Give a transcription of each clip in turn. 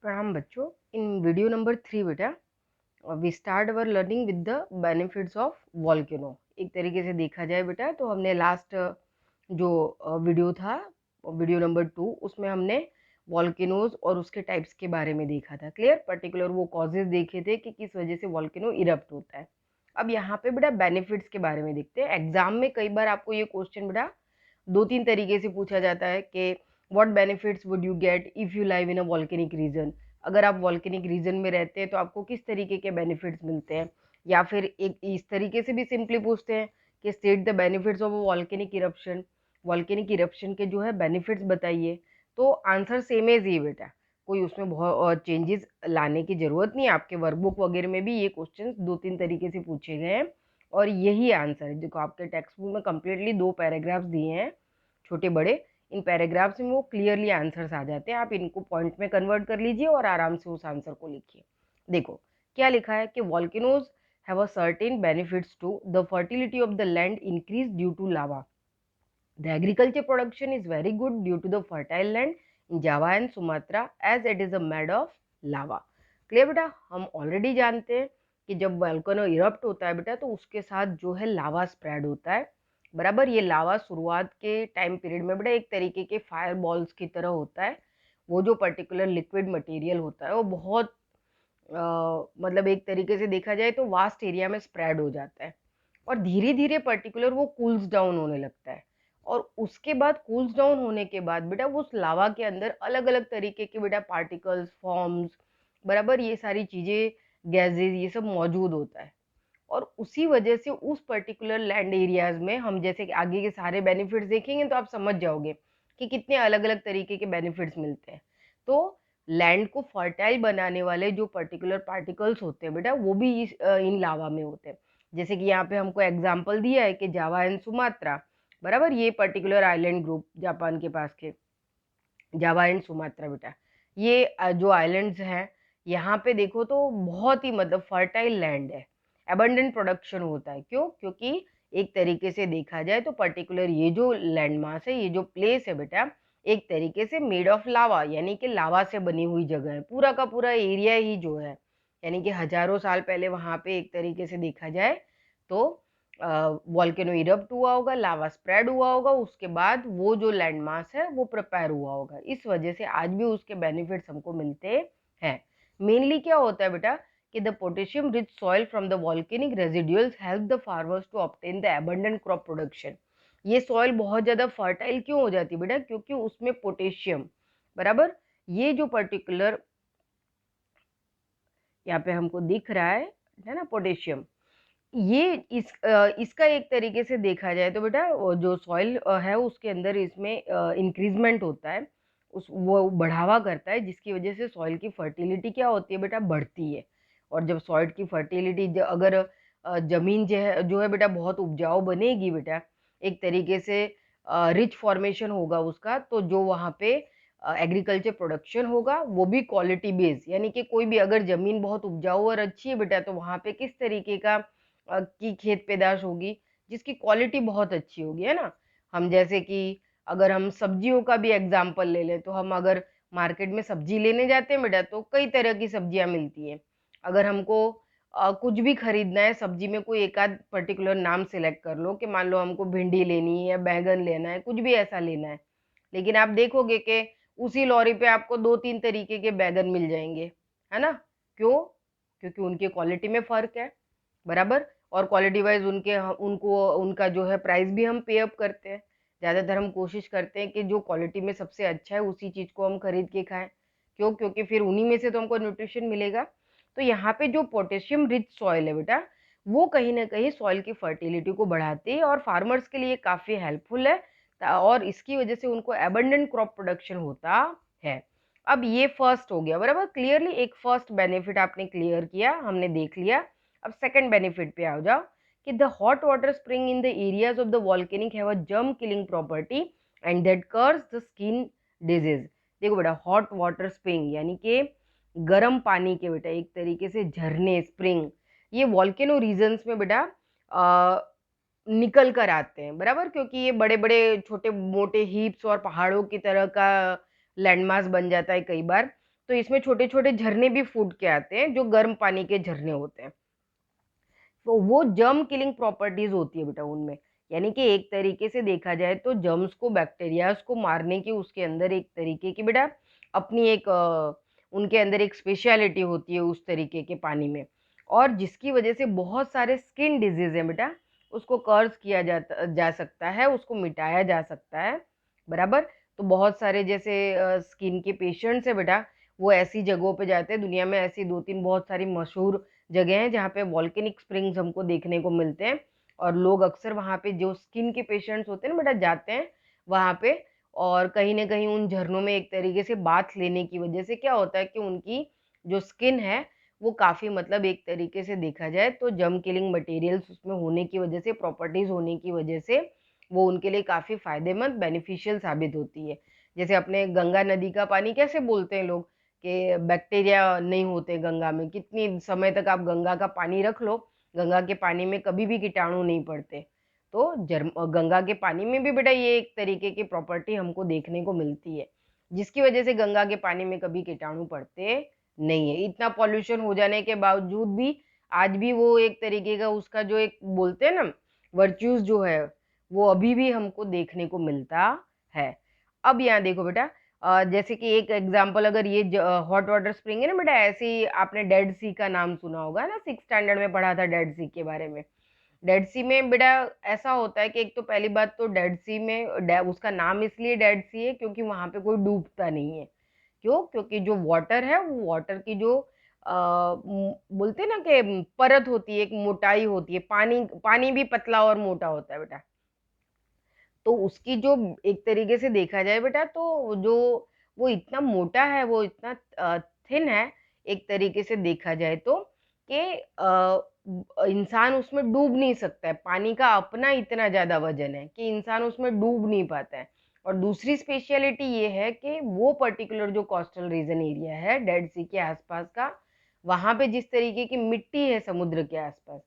प्रणाम बच्चों। इन video number 3 बेटा we start our learning with the benefits of volcano. एक तरीके से देखा जाए बेटा तो हमने लास्ट जो वीडियो था, वीडियो नंबर 2, उसमें हमने वॉल्केनोज और उसके टाइप्स के बारे में देखा था। क्लियर, पर्टिकुलर वो कॉजेज देखे थे कि किस वजह से वॉल्केनो इरप्ट होता है। अब यहाँ पे बेटा बेनिफिट्स के बारे में देखते हैं। एग्जाम में कई बार आपको ये क्वेश्चन बेटा 2-3 तरीके से पूछा जाता है कि what benefits would you get if you live in a volcanic region. अगर आप वॉल्केनिक रीजन में रहते हैं तो आपको किस तरीके के बेनिफिट्स मिलते हैं। या फिर एक इस तरीके से भी सिंपली पूछते हैं कि state the benefits of a volcanic eruption. Volcanic eruption के जो है बेनिफिट्स बताइए। तो आंसर सेम एज ही बेटा, कोई उसमें बहुत चेंजेस लाने की ज़रूरत नहीं है। आपके वर्कबुक वगैरह में भी ये क्वेश्चन 2-3 तरीके से पूछे गए हैं और यही आंसर है। देखो आपके टेक्स्ट बुक में कम्प्लीटली 2 पैराग्राफ्स दिए हैं, छोटे बड़े। इन पैराग्राफ्स में वो क्लियरली आंसर्स आ जाते हैं। आप इनको पॉइंट में कन्वर्ट कर लीजिए और आराम से उस आंसर को लिखिए। देखो क्या लिखा है कि volcanoes have a certain benefits to the fertility of the land increase due to lava. The agriculture production is very good due to the fertile land in Java and Sumatra as it is a made of lava. Clear बेटा, हम already जानते हैं कि जब volcano erupt होता है बेटा तो उसके साथ जो है लावा स्प्रेड होता है। बराबर, ये लावा शुरुआत के टाइम पीरियड में बेटा एक तरीके के फायर बॉल्स की तरह होता है। वो जो पर्टिकुलर लिक्विड मटेरियल होता है वो बहुत मतलब एक तरीके से देखा जाए तो वास्ट एरिया में स्प्रेड हो जाता है और धीरे धीरे पर्टिकुलर वो कूल्स डाउन होने लगता है। और उसके बाद कूल्स डाउन होने के बाद बेटा उस लावा के अंदर अलग अलग तरीके के बेटा पार्टिकल्स फॉर्म्स, बराबर, ये सारी चीज़ें, गैसेज, ये सब मौजूद होता है। और उसी वजह से उस पर्टिकुलर लैंड एरियाज में हम जैसे कि आगे के सारे बेनिफिट्स देखेंगे तो आप समझ जाओगे कि कितने अलग अलग तरीके के बेनिफिट्स मिलते हैं। तो लैंड को फर्टाइल बनाने वाले जो पर्टिकुलर पार्टिकल्स होते हैं बेटा वो भी इन लावा में होते हैं। जैसे कि यहाँ पे हमको एग्जाम्पल दिया है कि जावा एंड सुमात्रा, बराबर, ये पर्टिकुलर आइलैंड ग्रुप जापान के पास के जावा एंड सुमात्रा बेटा, ये जो आइलैंड्स हैं यहाँ पे देखो तो बहुत ही मतलब फर्टाइल लैंड है। एबंडेंट प्रोडक्शन होता है। क्यों? क्योंकि एक तरीके से देखा जाए तो पर्टिकुलर ये जो लैंड मास है, ये जो प्लेस है बेटा, एक तरीके से मेड ऑफ लावा, यानी कि लावा से बनी हुई जगह है। पूरा का पूरा एरिया ही जो है, यानी कि हजारों साल पहले वहां पे एक तरीके से देखा जाए तो वॉल्केनो इरप्ट हुआ होगा, लावा स्प्रेड हुआ होगा, उसके बाद वो जो लैंड मास है वो प्रिपेयर हुआ होगा। इस वजह से आज भी उसके बेनिफिट्स हमको मिलते हैं। मेनली क्या होता है बेटा कि the potassium rich soil from the volcanic residuals help the farmers to obtain the abundant crop production. ये सॉइल बहुत ज्यादा फर्टाइल क्यों हो जाती है बेटा? क्योंकि उसमें पोटेशियम, बराबर, ये जो पर्टिकुलर यहाँ पे हमको दिख रहा है ना, पोटेशियम, ये इसका एक तरीके से देखा जाए तो बेटा जो सॉइल है उसके अंदर इसमें इंक्रीजमेंट होता है, उस वो बढ़ावा करता है, जिसकी वजह से सॉइल की फर्टिलिटी क्या होती है बेटा? बढ़ती है। और जब सॉइल की फर्टिलिटी अगर जमीन जो है बेटा बहुत उपजाऊ बनेगी बेटा, एक तरीके से रिच फॉर्मेशन होगा उसका, तो जो वहाँ पे एग्रीकल्चर प्रोडक्शन होगा वो भी क्वालिटी बेस्ड, यानी कि कोई भी अगर जमीन बहुत उपजाऊ और अच्छी है बेटा तो वहाँ पे किस तरीके का की खेत पैदाश होगी जिसकी क्वालिटी बहुत अच्छी होगी, है ना। हम जैसे कि अगर हम सब्जियों का भी एग्जाम्पल ले लें तो हम अगर मार्केट में सब्जी लेने जाते हैं बेटा तो कई तरह की सब्जियां मिलती हैं। अगर हमको कुछ भी खरीदना है सब्जी में, कोई एक आध पर्टिकुलर नाम सेलेक्ट कर लो कि मान लो हमको भिंडी लेनी है या बैंगन लेना है, कुछ भी ऐसा लेना है, लेकिन आप देखोगे कि उसी लॉरी पे आपको 2-3 तरीके के बैगन मिल जाएंगे, है ना। क्यों? क्योंकि उनकी क्वालिटी में फर्क है, बराबर। और क्वालिटी वाइज उनको उनका जो है प्राइस भी हम पे अप करते हैं। ज़्यादातर हम कोशिश करते हैं कि जो क्वालिटी में सबसे अच्छा है उसी चीज़ को हम खरीद के खाएं। क्यों? क्योंकि फिर उन्हीं में से तो हमको न्यूट्रिशन मिलेगा। तो यहाँ पे जो पोटेशियम रिच सॉइल है बेटा वो कहीं ना कहीं सॉइल की फर्टिलिटी को बढ़ाती है और फार्मर्स के लिए काफ़ी हेल्पफुल है। और इसकी वजह से उनको एबंडेंट क्रॉप प्रोडक्शन होता है। अब ये फर्स्ट हो गया, बराबर, क्लियरली एक फर्स्ट बेनिफिट आपने क्लियर किया, हमने देख लिया। अब सेकंड बेनिफिट पे आ जाओ कि the hot water spring in the areas of the volcanic have a germ killing property and that cures the skin disease. देखो बेटा, हॉट वाटर स्प्रिंग यानी कि गर्म पानी के बेटा एक तरीके से झरने, स्प्रिंग, ये वॉल्केनो रीजन्स में बेटा निकल कर आते हैं, बराबर, क्योंकि ये बड़े बड़े छोटे मोटे हीप्स और पहाड़ों की तरह का लैंडमास बन जाता है कई बार। तो इसमें छोटे-छोटे झरने भी फूट के आते हैं, जो गर्म पानी के झरने होते हैं। तो वो जर्म किलिंग प्रॉपर्टीज़ होती है बेटा उनमें। यानी कि एक तरीके से देखा जाए तो जर्म्स को, बैक्टीरियाज़ को मारने की उसके अंदर एक तरीके की बेटा अपनी एक उनके अंदर एक स्पेशलिटी होती है उस तरीके के पानी में। और जिसकी वजह से बहुत सारे स्किन डिज़ीज़ हैं बेटा, उसको कर्स किया जा सकता है, उसको मिटाया जा सकता है, बराबर? तो बहुत सारे जैसे स्किन के पेशेंट्स हैं बेटा, वो ऐसी जगहों पे जाते हैं, दुनिया में ऐसी 2-3 बहुत सारी मशहूर जगह हैं जहाँ पे वोल्केनिक स्प्रिंग्स हमको देखने को मिलते हैं और लोग अक्सर वहाँ पे जो स्किन के पेशेंट्स होते हैं ना बेटा जाते हैं वहाँ पे और कहीं न कहीं उन झरनों में एक तरीके से बाथ लेने की वजह से क्या होता है कि उनकी जो स्किन है वो काफ़ी मतलब एक तरीके से देखा जाए तो जर्म किलिंग मटेरियल्स उसमें होने की वजह से, प्रॉपर्टीज़ होने की वजह से वो उनके लिए काफ़ी फ़ायदेमंद, बेनिफिशियल साबित होती है। जैसे अपने गंगा नदी का पानी कैसे बोलते हैं लोग कि बैक्टीरिया नहीं होते गंगा में, कितनी समय तक आप गंगा का पानी रख लो, गंगा के पानी में कभी भी कीटाणु नहीं पड़ते। तो गंगा के पानी में भी बेटा ये एक तरीके की प्रॉपर्टी हमको देखने को मिलती है, जिसकी वजह से गंगा के पानी में कभी कीटाणु पड़ते नहीं है। इतना पॉल्यूशन हो जाने के बावजूद भी आज भी वो एक तरीके का उसका जो एक बोलते हैं ना वर्च्यूज़ जो है, वो अभी भी हमको देखने को मिलता है। अब यहाँ देखो बेटा जैसे कि एक एग्जांपल अगर ये हॉट वाटर स्प्रिंग है ना बेटा ऐसे ही आपने डेड सी का नाम सुना होगा ना 6th स्टैंडर्ड में पढ़ा था डेड सी के बारे में। डेड सी में बेटा ऐसा होता है कि एक तो पहली बात तो डेड सी में उसका नाम इसलिए डेड सी है क्योंकि वहाँ पे कोई डूबता नहीं है। क्यों? क्योंकि जो वाटर है वो वाटर की जो बोलते हैं ना कि परत होती है, एक मोटाई होती है, पानी पानी भी पतला और मोटा होता है बेटा। तो उसकी जो एक तरीके से देखा जाए बेटा तो जो वो इतना मोटा है, वो इतना थिन है एक तरीके से देखा जाए तो कि इंसान उसमें डूब नहीं सकता है। पानी का अपना इतना ज़्यादा वज़न है कि इंसान उसमें डूब नहीं पाता है। और दूसरी स्पेशलिटी ये है कि वो पर्टिकुलर जो कोस्टल रीजन एरिया है डेड सी के आसपास का, वहाँ पे जिस तरीके की मिट्टी है समुद्र के आसपास,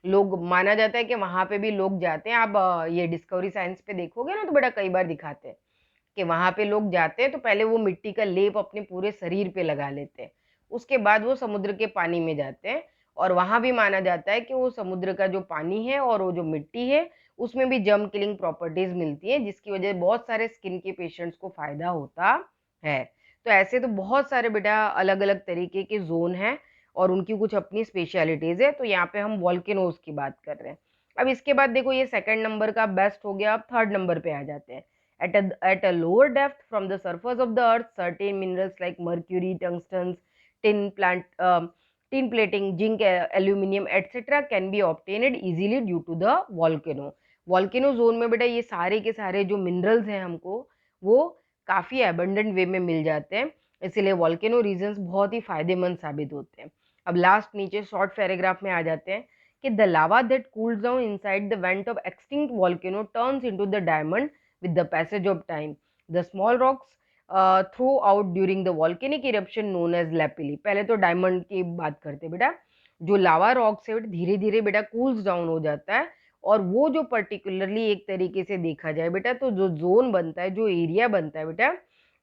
लोग माना जाता है कि वहाँ पे भी लोग जाते हैं। आप ये डिस्कवरी साइंस पे देखोगे ना तो बड़ा कई बार दिखाते हैं कि वहाँ पे लोग जाते हैं तो पहले वो मिट्टी का लेप अपने पूरे शरीर पे लगा लेते हैं। उसके बाद वो समुद्र के पानी में जाते हैं और वहाँ भी माना जाता है कि वो समुद्र का जो पानी है और वो जो मिट्टी है उसमें भी जर्म किलिंग प्रॉपर्टीज मिलती है जिसकी वजह से बहुत सारे स्किन के पेशेंट्स को फायदा होता है। तो ऐसे तो बहुत सारे बेटा अलग-अलग तरीके के ज़ोन हैं और उनकी कुछ अपनी स्पेशलिटीज़ है, तो यहाँ पे हम वोल्केनोज़ की बात कर रहे हैं। अब इसके बाद देखो ये सेकंड नंबर का बेस्ट हो गया, अब थर्ड नंबर पे आ जाते हैं। At a lower depth from the surface of the earth, certain minerals like mercury, tungstens, tin plating, zinc, aluminum, etc. can be obtained easily due to the volcano. Volcano zone में बेटा ये सारे के सारे जो मिनरल्स हैं हमको वो काफ़ी एबंडेंट वे में मिल जाते हैं, इसीलिए वॉल्केनो रीजन्स बहुत ही फायदेमंद साबित होते हैं। अब लास्ट नीचे शॉर्ट पैराग्राफ में आ जाते हैं कि the lava that cools down inside the went of extinct volcano turns into the diamond with the passage of time. The small rocks throw out during the volcanic eruption known as lapilli. पहले तो diamond की बात करते हैं बेटा, जो लावा rocks है धीरे धीरे बेटा कूल्स डाउन हो जाता है और वो जो पर्टिकुलरली एक तरीके से देखा जाए बेटा तो जो जोन बनता है, जो एरिया बनता है बेटा,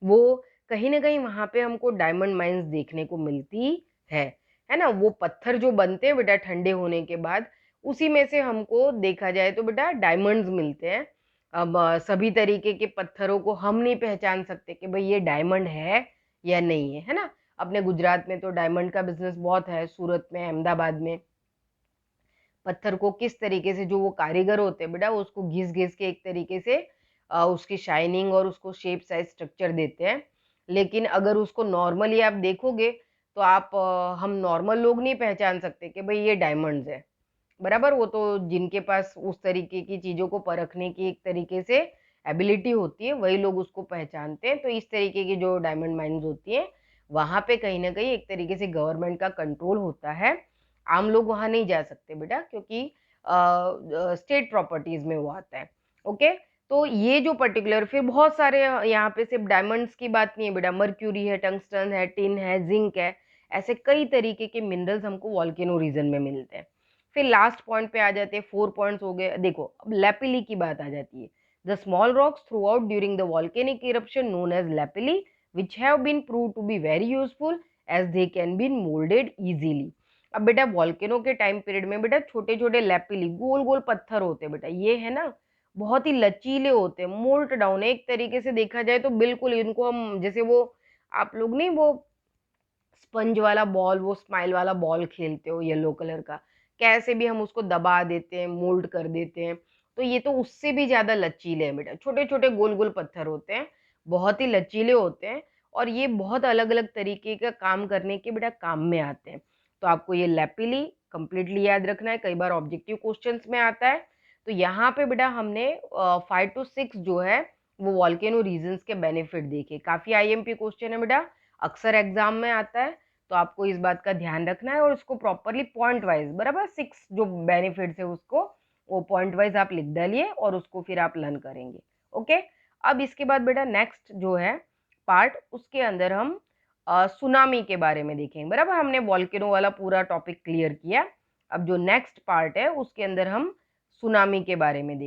वो कहीं ना कहीं वहां पे हमको डायमंड माइंस देखने को मिलती है ना। वो पत्थर जो बनते हैं बेटा ठंडे होने के बाद उसी में से हमको देखा जाए तो बेटा डायमंड्स मिलते हैं। अब सभी तरीके के पत्थरों को हम नहीं पहचान सकते कि भाई ये डायमंड है या नहीं है, है ना। अपने गुजरात में तो डायमंड का बिजनेस बहुत है, सूरत में, अहमदाबाद में पत्थर को किस तरीके से जो वो कारीगर होते हैं बेटा वो उसको घिस घिस के एक तरीके से उसकी शाइनिंग और उसको शेप साइज स्ट्रक्चर देते हैं। लेकिन अगर उसको नॉर्मली आप देखोगे तो आप हम नॉर्मल लोग नहीं पहचान सकते कि भाई ये डायमंड्स है, बराबर। वो तो जिनके पास उस तरीके की चीज़ों को परखने की एक तरीके से एबिलिटी होती है वही लोग उसको पहचानते हैं। तो इस तरीके की जो डायमंड माइंस होती हैं वहाँ पे कहीं न कहीं एक तरीके से गवर्नमेंट का कंट्रोल होता है। आम लोग वहाँ नहीं जा सकते बेटा क्योंकि स्टेट प्रॉपर्टीज़ में वो आता है। ओके? तो ये जो पर्टिकुलर फिर बहुत सारे यहाँ पे सिर्फ डायमंड्स की बात नहीं है बेटा, मर्क्यूरी है, टंगस्टन है, टिन है, ज़िंक है, ऐसे कई तरीके के मिनरल्स हमको वोल्केनो रीजन में मिलते हैं। फिर लास्ट पॉइंट पे आ जाते हैं, 4 पॉइंट्स हो गए। देखो अब लैपिली की बात आ जाती है। The small rocks throughout during the volcanic eruption known as lapilli which have been proved to be very useful as they can be molded easily। अब बेटा वॉल्केनो के टाइम पीरियड में बेटा छोटे छोटे लैपिली गोल गोल पत्थर होते हैं बेटा, ये है ना बहुत ही लचीले होते हैं, मोल्ट डाउन है, एक तरीके से देखा जाए तो बिल्कुल इनको हम जैसे वो आप लोग नहीं वो स्पंज वाला बॉल, वो स्माइल वाला बॉल खेलते हो येलो कलर का, कैसे भी हम उसको दबा देते हैं, मोल्ड कर देते हैं, तो ये तो उससे भी ज्यादा लचीले हैं बेटा। छोटे छोटे गोल गोल पत्थर होते हैं, बहुत ही लचीले होते हैं, और ये बहुत अलग अलग तरीके का काम करने के बेटा काम में आते हैं। तो आपको ये लैपिली कंप्लीटली याद रखना है, कई बार ऑब्जेक्टिव क्वेश्चंस में आता है। तो यहाँ पे बेटा हमने 5 to 6 जो है वो वॉल्केनो रीजन्स के बेनिफिट देखे। काफी आईएमपी क्वेश्चन है बेटा, अक्सर एग्जाम में आता है, तो आपको इस बात का ध्यान रखना है और उसको प्रॉपरली पॉइंट वाइज बराबर 6 जो बेनिफिट्स है उसको वो पॉइंट वाइज आप लिख डालिए और उसको फिर आप लर्न करेंगे। ओके, अब इसके बाद बेटा नेक्स्ट जो है पार्ट, उसके अंदर हम सुनामी के बारे में देखेंगे। बराबर हमने वॉल्केनो वाला पूरा टॉपिक क्लियर किया, अब जो नेक्स्ट पार्ट है उसके अंदर हम सुनामी के बारे में देखेंगे।